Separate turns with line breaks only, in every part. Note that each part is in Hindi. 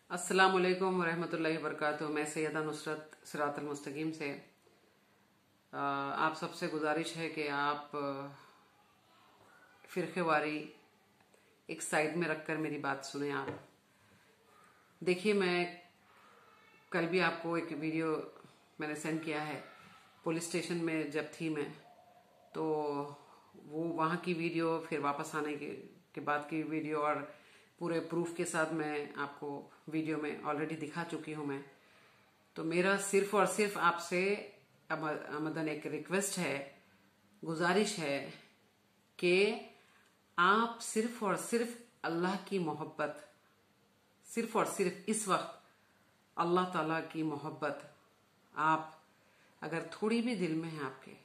अस्सलामुअलैकुम वरहमतुल्लाहि वबरकातुहू। मैं सैयदा नुसरत सिरातुल मुस्तकीम से आप सबसे गुजारिश है कि आप फिरक़ेवारी एक साइड में रखकर मेरी बात सुने। आप देखिए, मैं कल भी आपको एक वीडियो मैंने सेंड किया है। पुलिस स्टेशन में जब थी मैं, तो वो वहाँ की वीडियो, फिर वापस आने के बाद की वीडियो और पूरे प्रूफ के साथ मैं आपको वीडियो में ऑलरेडी दिखा चुकी हूँ मैं। तो मेरा सिर्फ और सिर्फ आपसे अमदन एक रिक्वेस्ट है, गुजारिश है कि आप सिर्फ और सिर्फ अल्लाह की मोहब्बत, सिर्फ और सिर्फ इस वक्त अल्लाह ताला की मोहब्बत आप अगर थोड़ी भी दिल में है आपके,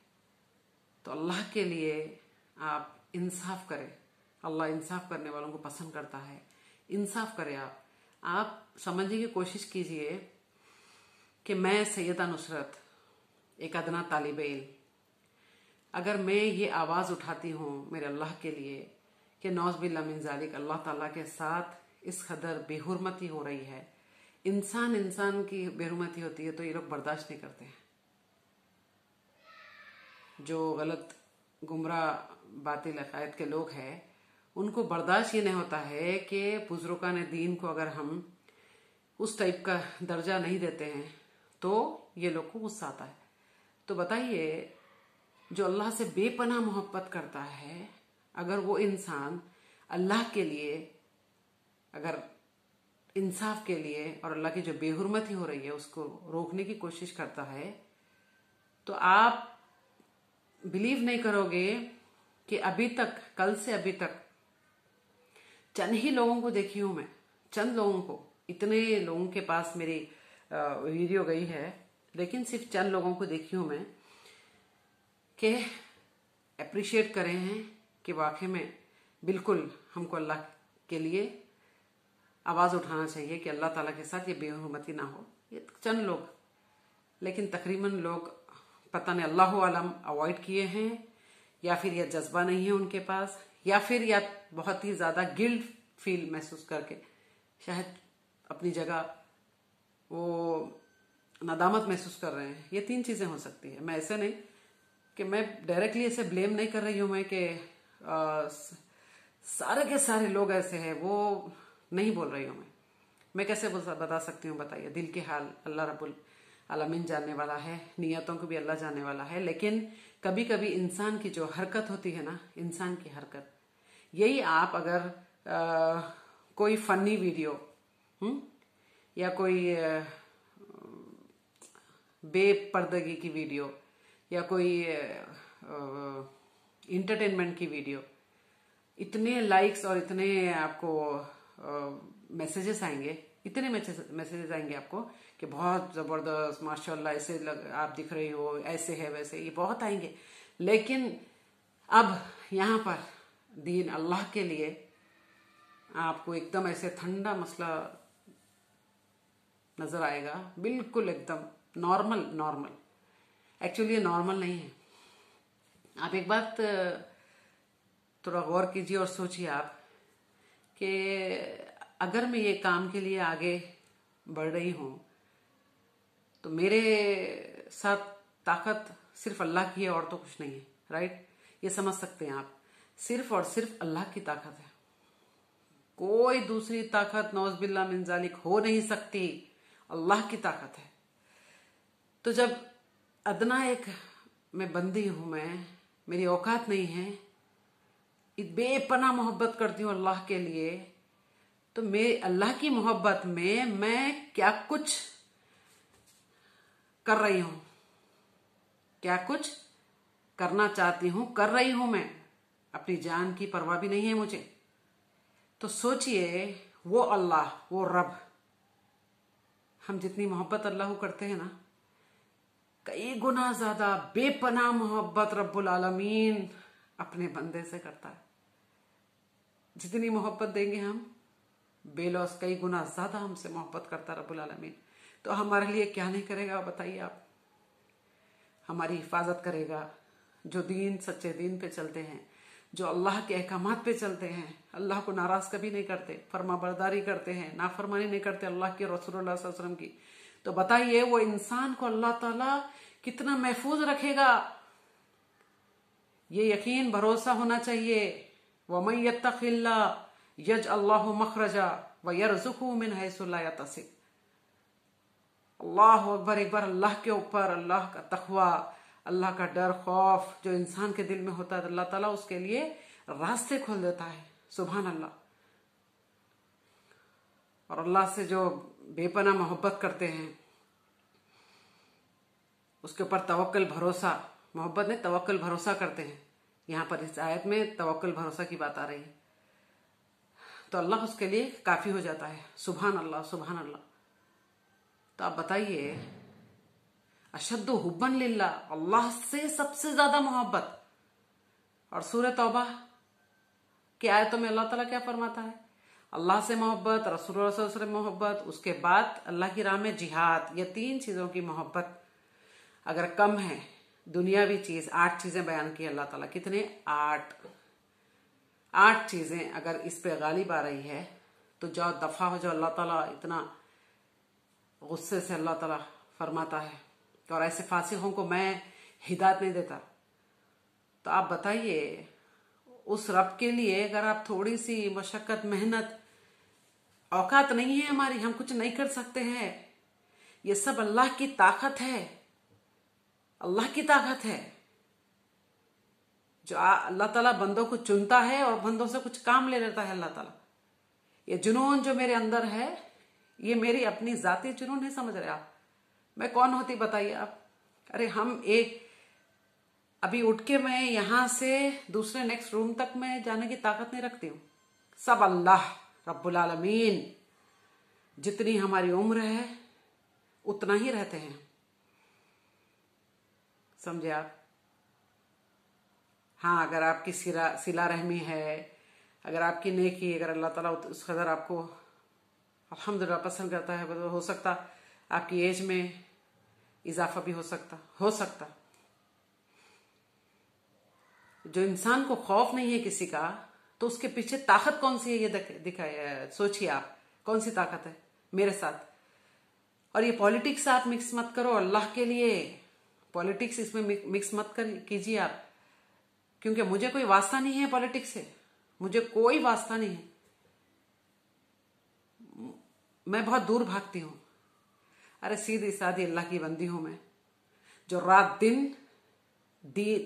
तो अल्लाह के लिए आप इंसाफ करें। अल्लाह इंसाफ करने वालों को पसंद करता है। इंसाफ करें। आप समझने की कोशिश कीजिए कि मैं सैयदा नुसरत एक अदना तालिब इल्म, अगर मैं ये आवाज़ उठाती हूँ मेरे अल्लाह के लिए कि नौज़ बिल्लाह मिन ज़ालिक, अल्लाह ताला के साथ इस कदर बेहुरमती हो रही है, इंसान की बेहुरमती होती है, तो ये लोग बर्दाश्त नहीं करते हैं। जो गलत गुमराह बातिल अकायद के लोग हैं, उनको बर्दाश्त ये नहीं होता है कि बुजुर्गान दीन को अगर हम उस टाइप का दर्जा नहीं देते हैं तो ये लोग को गुस्सा आता है। तो बताइए, जो अल्लाह से बेपनाह मोहब्बत करता है, अगर वो इंसान अल्लाह के लिए, अगर इंसाफ के लिए और अल्लाह की जो बेहुरमती हो रही है उसको रोकने की कोशिश करता है, तो आप बिलीव नहीं करोगे कि अभी तक, कल से अभी तक चंद ही लोगों को देखी हूं मैं, चंद लोगों को। इतने लोगों के पास मेरी वीडियो गई है, लेकिन सिर्फ चंद लोगों को देखी हूं मैं कि अप्रिशिएट करे हैं कि वाकई में बिल्कुल हमको अल्लाह के लिए आवाज़ उठाना चाहिए कि अल्लाह ताला के साथ ये बेहुरमती ना हो। ये चंद लोग, लेकिन तकरीबन लोग पता नहीं अल्लाह आलम अवॉइड किए हैं, या फिर यह जज्बा नहीं है उनके पास, या फिर या बहुत ही ज़्यादा गिल्ट फील महसूस करके शायद अपनी जगह वो नदामत महसूस कर रहे हैं। ये तीन चीज़ें हो सकती है। मैं ऐसे नहीं कि मैं डायरेक्टली ऐसे ब्लेम नहीं कर रही हूँ मैं कि सारे के सारे लोग ऐसे हैं, वो नहीं बोल रही हूँ मैं कैसे बता सकती हूँ? बताइए, दिल के हाल अल्लाह रब्बुल आलमीन जानने वाला है, नियतों को भी अल्लाह जानने वाला है। लेकिन कभी कभी इंसान की जो हरकत होती है ना, इंसान की हरकत, यही आप अगर कोई फनी वीडियो या कोई बेपर्दगी की वीडियो या कोई इंटरटेनमेंट की वीडियो, इतने लाइक्स और इतने आपको मैसेजेस आएंगे, इतने मैसेजेस आएंगे आपको कि बहुत ज़बरदस्त, माशाल्लाह, ऐसे आप दिख रही हो, ऐसे है वैसे, ये बहुत आएंगे। लेकिन अब यहाँ पर दीन अल्लाह के लिए आपको एकदम ऐसे ठंडा मसला नजर आएगा, बिल्कुल एकदम नॉर्मल। एक्चुअली ये नॉर्मल नहीं है। आप एक बात थोड़ा गौर कीजिए और सोचिए आप कि अगर मैं ये काम के लिए आगे बढ़ रही हूँ तो मेरे साथ ताकत सिर्फ अल्लाह की है और तो कुछ नहीं है, राइट? ये समझ सकते हैं आप, सिर्फ और सिर्फ अल्लाह की ताकत है, कोई दूसरी ताकत नौज़ बिल्लाह मिन ज़ालिक हो नहीं सकती, अल्लाह की ताकत है। तो जब अदना एक मैं बंदी हूं, मैं, मेरी औकात नहीं है, बेपनाह मोहब्बत करती हूँ अल्लाह के लिए, तो मैं अल्लाह की मोहब्बत में मैं क्या कुछ कर रही हूं, क्या कुछ करना चाहती हूं, कर रही हूं मैं। अपनी जान की परवाह भी नहीं है मुझे। तो सोचिए, वो अल्लाह, वो रब, हम जितनी मोहब्बत अल्लाह को करते हैं ना, कई गुना ज्यादा बेपनाह मोहब्बत रब्बुल आलमीन अपने बंदे से करता है। जितनी मोहब्बत देंगे हम, बेलौस कई गुना ज्यादा हमसे मोहब्बत करता रब्बुल आलमीन। तो हमारे लिए क्या नहीं करेगा बताइए आप? हमारी हिफाजत करेगा। जो दीन, सच्चे दीन पे चलते हैं, जो अल्लाह के अहकामात पे चलते हैं, अल्लाह को नाराज कभी नहीं करते, फर्माबरदारी करते हैं, नाफरमानी नहीं करते अल्लाह के रसूलुल्लाह सल्लल्लाहु अलैहि वसल्लम की, तो बताइए वो इंसान को अल्लाह ताला कितना महफूज रखेगा। ये यकीन भरोसा होना चाहिए। वमन यत्तक़िल्लाह यजअल्लाहु मखरजा व यरज़ुक़हु मिन हैसु ला यहतसिब। अल्लाह अकबर। एक बार अल्लाह के ऊपर अल्लाह का तक़वा, अल्लाह का डर खौफ जो इंसान के दिल में होता है, अल्लाह ताला उसके लिए रास्ते खोल देता है। सुभान अल्लाह। और अल्लाह से जो बेपनाह मोहब्बत करते हैं उसके ऊपर तवक्कल भरोसा, मोहब्बत नहीं तवक्कल भरोसा करते हैं। यहाँ पर इस आयत में तवक्कल भरोसा की बात आ रही है, तो अल्लाह उसके लिए काफी हो जाता है। सुभान अल्लाह सुभान अल्लाह। तो आप बताइए, अशद्दु हुब्बन लिल्लाह, अल्लाह से सबसे ज्यादा मोहब्बत। और सूरह तौबा की आयतों में अल्लाह ताला क्या फरमाता है? अल्लाह से मोहब्बत, रसूलुल्लाह सल्लल्लाहु अलैहि वसल्लम मोहब्बत, उसके बाद अल्लाह की राह में जिहाद। ये 3 चीजों की मोहब्बत अगर कम है, दुनियावी चीज 8 चीजें बयान की अल्लाह ताला। कितने? 8 चीजें अगर इस पे गालिब आ रही है तो जाओ दफा हो जाओ। अल्लाह ताला इतना गुस्से से अल्लाह ताला फरमाता है, और ऐसे फासिकों को मैं हिदायत नहीं देता। तो आप बताइए, उस रब के लिए अगर आप थोड़ी सी मशक्कत मेहनत, औकात नहीं है हमारी, हम कुछ नहीं कर सकते हैं, ये सब अल्लाह की ताकत है। अल्लाह की ताकत है जो अल्लाह ताला बंदों को चुनता है और बंदों से कुछ काम ले लेता है अल्लाह ताला। ये जुनून जो मेरे अंदर है, ये मेरी अपनी जाती जुनून नहीं समझ रहे आप। मैं कौन होती बताइए आप? अरे हम एक अभी उठ के मैं यहां से दूसरे नेक्स्ट रूम तक मैं जाने की ताकत नहीं रखती हूं। सब अल्लाह रब्बुल आलमीन। जितनी हमारी उम्र है उतना ही रहते हैं, समझे आप? हाँ, अगर आपकी सिला रहमी है, अगर आपकी नेकी, अगर अल्लाह ताला उस कदर आपको अल्हम्दुलिल्लाह पसंद करता है, तो हो सकता आपकी एज में इजाफा भी हो सकता। जो इंसान को खौफ नहीं है किसी का, तो उसके पीछे ताकत कौन सी है ये दिखाए। सोचिए आप, कौन सी ताकत है मेरे साथ। और ये पॉलिटिक्स आप मिक्स मत करो अल्लाह के लिए। पॉलिटिक्स इसमें मिक्स मत कीजिए आप, क्योंकि मुझे कोई वास्ता नहीं है पॉलिटिक्स से, मुझे कोई वास्ता नहीं है। मैं बहुत दूर भागती हूं। अरे सीधी सादी अल्लाह की बंदी हूं मैं, जो रात दिन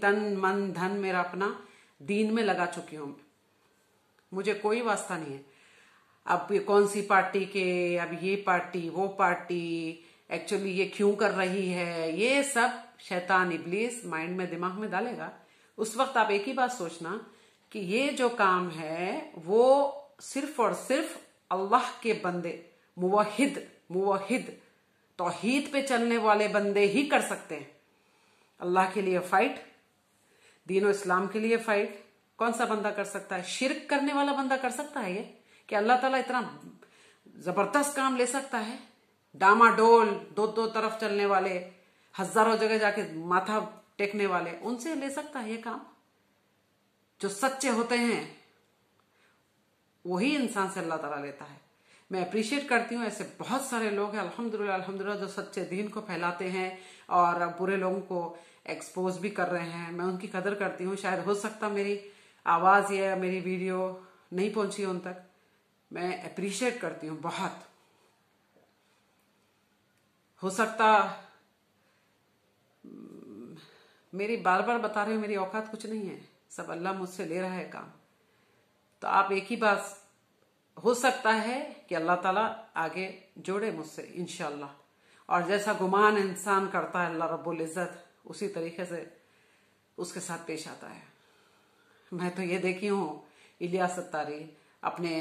तन मन धन मेरा अपना दीन में लगा चुकी हूं। मुझे कोई वास्ता नहीं है अब ये कौन सी पार्टी के, अब ये पार्टी वो पार्टी, एक्चुअली ये क्यों कर रही है। ये सब शैतान इब्लीस माइंड में दिमाग में डालेगा। उस वक्त आप एक ही बात सोचना कि ये जो काम है वो सिर्फ और सिर्फ अल्लाह के बंदे, मुवहिद तौहीद पे चलने वाले बंदे ही कर सकते हैं। अल्लाह के लिए फाइट, दीन इस्लाम के लिए फाइट कौन सा बंदा कर सकता है? शिर्क करने वाला बंदा कर सकता है ये? कि अल्लाह ताला इतना जबरदस्त काम ले सकता है? डामाडोल दो तरफ चलने वाले, हजारों जगह जाके माथा टेकने वाले, उनसे ले सकता है ये काम? जो सच्चे होते हैं वही इंसान से अल्लाह ताला लेता है। मैं अप्रिशिएट करती हूँ, ऐसे बहुत सारे लोग हैं अल्हम्दुलिल्लाह जो सच्चे दीन को फैलाते हैं और बुरे लोगों को एक्सपोज भी कर रहे हैं। मैं उनकी कदर करती हूँ। शायद हो सकता मेरी आवाज या मेरी वीडियो नहीं पहुंची उन तक, मैं अप्रिशिएट करती हूँ बहुत। हो सकता मेरी बार बार बता रही हूँ, मेरी औकात कुछ नहीं है, सब अल्लाह मुझसे ले रहा है काम। तो आप एक ही बात, हो सकता है कि अल्लाह ताला आगे जोड़े मुझसे इंशाअल्लाह। और जैसा गुमान इंसान करता है अल्लाह रब्बुल इज्जत उसी तरीके से उसके साथ पेश आता है। मैं तो ये देखी हूँ, इलियास सत्तारी अपने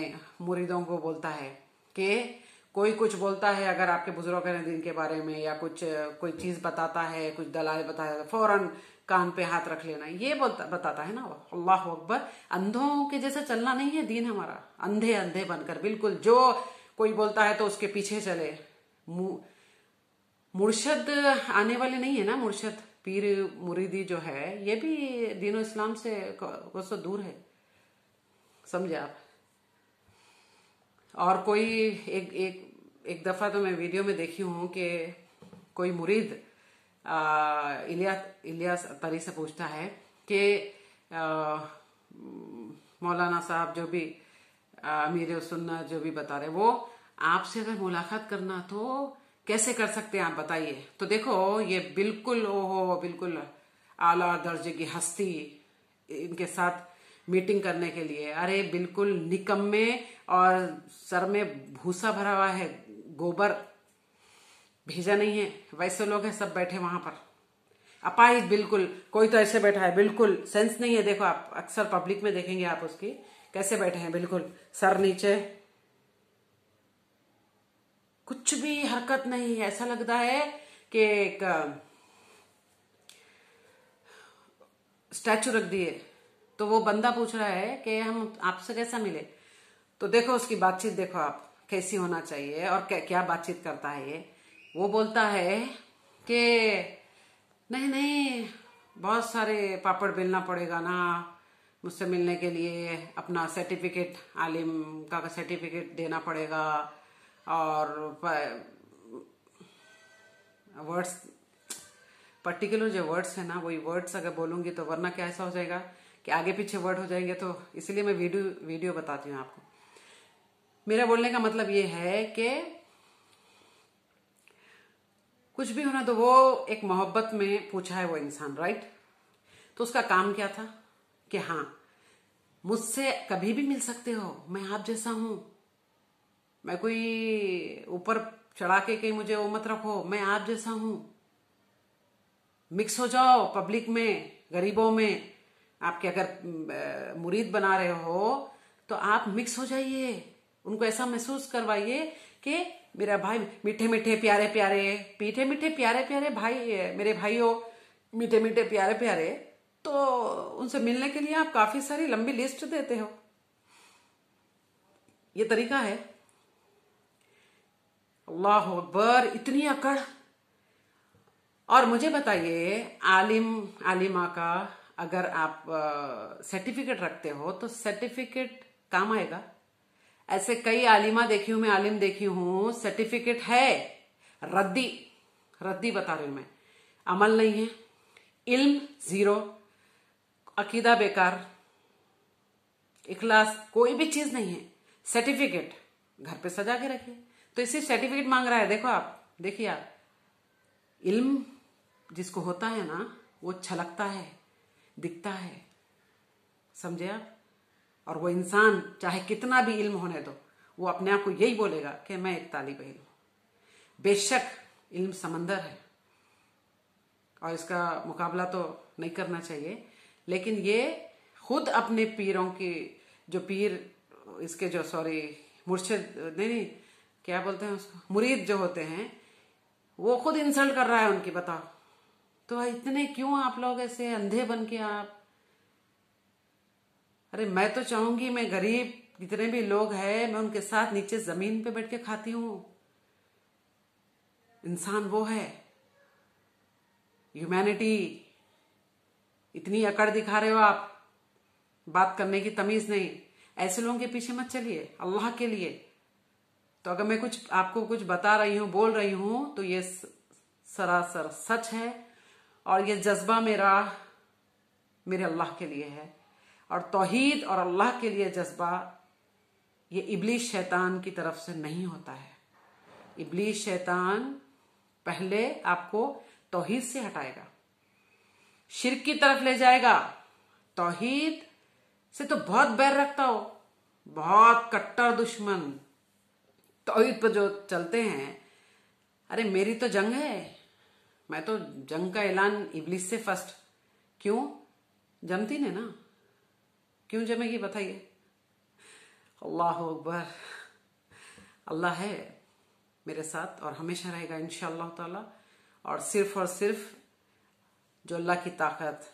मुरीदों को बोलता है कि कोई कुछ बोलता है, अगर आपके बुजुर्गों ने दिन के बारे में या कोई चीज बताता है, कुछ दलाल बताता है, फौरन कान पे हाथ रख लेना, ये बताता है ना। अल्लाह अकबर। अंधों के जैसे चलना नहीं है दीन हमारा, अंधे अंधे बनकर बिल्कुल जो कोई बोलता है तो उसके पीछे चले। मुर्शद आने वाले नहीं है ना, मुर्शद पीर मुरीदी जो है ये भी दीन इस्लाम से कुछ तो दूर है, समझे आप। और कोई एक एक एक दफा तो मैं वीडियो में देखी हूँ कि कोई मुरीद इलियास अत्तारी से पूछता है कि मौलाना साहब जो भी अमीर सुन्नत जो भी बता रहे, वो आपसे अगर मुलाकात करना तो कैसे कर सकते हैं आप बताइए। तो देखो ये बिल्कुल ओहो बिल्कुल आला दर्जे की हस्ती, इनके साथ मीटिंग करने के लिए, अरे बिल्कुल निकम्मे और सर में भूसा भरा हुआ है, गोबर भेजा नहीं है, वैसे लोग हैं सब बैठे वहां पर अपाहिज बिल्कुल। कोई तो ऐसे बैठा है बिल्कुल सेंस नहीं है, देखो आप अक्सर पब्लिक में देखेंगे आप उसकी कैसे बैठे हैं, बिल्कुल सर नीचे, कुछ भी हरकत नहीं है। ऐसा लगता है कि एक स्टैचू रख दिए। तो वो बंदा पूछ रहा है कि हम आपसे कैसा मिले, तो देखो उसकी बातचीत देखो आप कैसी होना चाहिए और क्या बातचीत करता है ये। वो बोलता है कि नहीं नहीं बहुत सारे पापड़ बेलना पड़ेगा ना मुझसे मिलने के लिए, अपना सर्टिफिकेट आलिम का सर्टिफिकेट देना पड़ेगा, और वर्ड्स पर्टिकुलर जो वर्ड्स है ना वही वर्ड्स अगर बोलूंगी तो वरना क्या ऐसा हो जाएगा कि आगे पीछे वर्ड हो जाएंगे, तो इसलिए मैं वीडियो बताती हूँ आपको। मेरा बोलने का मतलब ये है कि कुछ भी होना तो वो एक मोहब्बत में पूछा है वो इंसान, राइट। तो उसका काम क्या था कि हाँ मुझसे कभी भी मिल सकते हो, मैं आप जैसा हूं, मैं कोई ऊपर चढ़ा के कहीं मुझे वो मत रखो, मैं आप जैसा हूं, मिक्स हो जाओ पब्लिक में, गरीबों में। आपके अगर मुरीद बना रहे हो तो आप मिक्स हो जाइए, उनको ऐसा महसूस करवाइए कि मेरा भाई मीठे मीठे प्यारे प्यारे, मीठे मीठे प्यारे प्यारे भाई, मेरे भाई हो मीठे मीठे प्यारे प्यारे। तो उनसे मिलने के लिए आप काफी सारी लंबी लिस्ट देते हो, ये तरीका है। अल्लाह अकबर, इतनी अकड़। और मुझे बताइए आलिमा का अगर आप सर्टिफिकेट रखते हो तो सर्टिफिकेट काम आएगा। ऐसे कई आलिमा देखी हूं मैं, आलिम देखी हूं, सर्टिफिकेट है रद्दी बता रही हूं मैं, अमल नहीं है, इल्म जीरो, अकीदा बेकार, इखलास कोई भी चीज नहीं है, सर्टिफिकेट घर पे सजा के रखिए। तो इसी सर्टिफिकेट मांग रहा है, देखो आप, देखिए आप, इल्म जिसको होता है ना वो छलकता है, दिखता है, समझे आप। और वो इंसान चाहे कितना भी इल्म होने दो, वो अपने आप को यही बोलेगा कि मैं एक तालिब इल्म हूं। बेशक इल्म समंदर है और इसका मुकाबला तो नहीं करना चाहिए, लेकिन ये खुद अपने पीरों की जो पीर इसके जो सॉरी मुर्शिद नहीं क्या बोलते हैं उसको, मुरीद जो होते हैं, वो खुद इंसल्ट कर रहा है उनकी, बताओ। तो इतने क्यों आप लोग ऐसे अंधे बन के आप, अरे मैं तो चाहूंगी मैं गरीब जितने भी लोग हैं मैं उनके साथ नीचे जमीन पे बैठ के खाती हूं। इंसान वो है, ह्यूमैनिटी। इतनी अकड़ दिखा रहे हो आप, बात करने की तमीज नहीं। ऐसे लोगों के पीछे मत चलिए अल्लाह के लिए। तो अगर मैं कुछ आपको कुछ बता रही हूं, बोल रही हूं, तो ये सरासर सच है और ये जज्बा मेरा मेरे अल्लाह के लिए है। और तौहीद और अल्लाह के लिए जज्बा ये इब्लीस शैतान की तरफ से नहीं होता है। इब्लीस शैतान पहले आपको तौहीद से हटाएगा, शिर्क की तरफ ले जाएगा। तौहीद से तो बहुत बैर रखता हो, बहुत कट्टर दुश्मन तौहीद पर जो चलते हैं। अरे मेरी तो जंग है, मैं तो जंग का ऐलान इब्लीस से फर्स्ट। क्यों जमती ने ना, क्यों जमेगी बताइए। अल्लाह अकबर, अल्लाह है मेरे साथ और हमेशा रहेगा इंशाअल्लाह ताला। और सिर्फ जो अल्लाह की ताकत,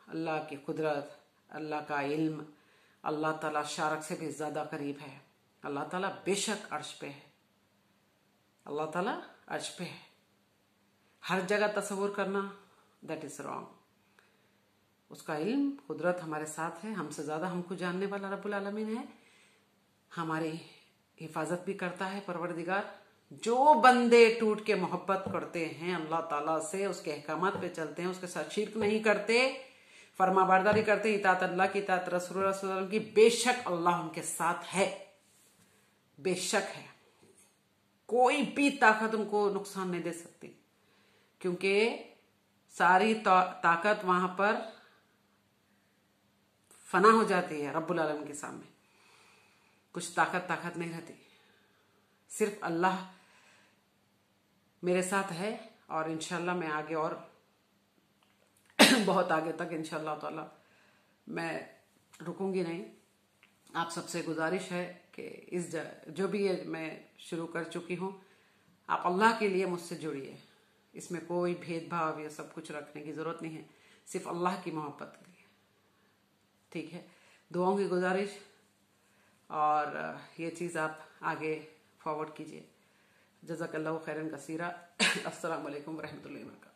अल्लाह की कुदरत, अल्लाह का इल्म, अल्लाह ताला शारक से भी ज्यादा करीब है। अल्लाह ताला बेशक अर्श पे है, अल्लाह ताला अर्श पे है। हर जगह तस्वुर करना दैट इज रॉन्ग। उसका इल्म, कुदरत हमारे साथ है, हमसे ज्यादा हमको जानने वाला रब्बुल आलमीन है, हमारी हिफाजत भी करता है परवरदिगार। जो बंदे टूट के मोहब्बत करते हैं अल्लाह ताला से, उसके अहकामात पे चलते हैं, उसके साथ शिर्क नहीं करते, फरमा बरदारी करते, इताअत अल्लाह की, इताअत रसूल की, बेशक अल्लाह उनके साथ है, बेशक है। कोई भी ताकत उनको नुकसान नहीं दे सकती, क्योंकि सारी ताकत वहां पर फना हो जाती है रब्बुल आलमीन के सामने। कुछ ताकत नहीं रहती, सिर्फ अल्लाह मेरे साथ है। और इंशाल्लाह मैं आगे और बहुत आगे तक इंशाल्लाह ताला मैं रुकूंगी नहीं। आप सबसे गुजारिश है कि इस जो भी ये मैं शुरू कर चुकी हूँ, आप अल्लाह के लिए मुझसे जुड़िए। इसमें कोई भेदभाव या सब कुछ रखने की जरूरत नहीं है, सिर्फ अल्लाह की मोहब्बत के लिए, ठीक है। दुआओं की गुजारिश, और ये चीज़ आप आगे फॉरवर्ड कीजिए। जज़ाकल्लाहु खैरन कसीरा। अस्सलामु अलैकुम वरहमतुल्लाहि वबरकातुहू।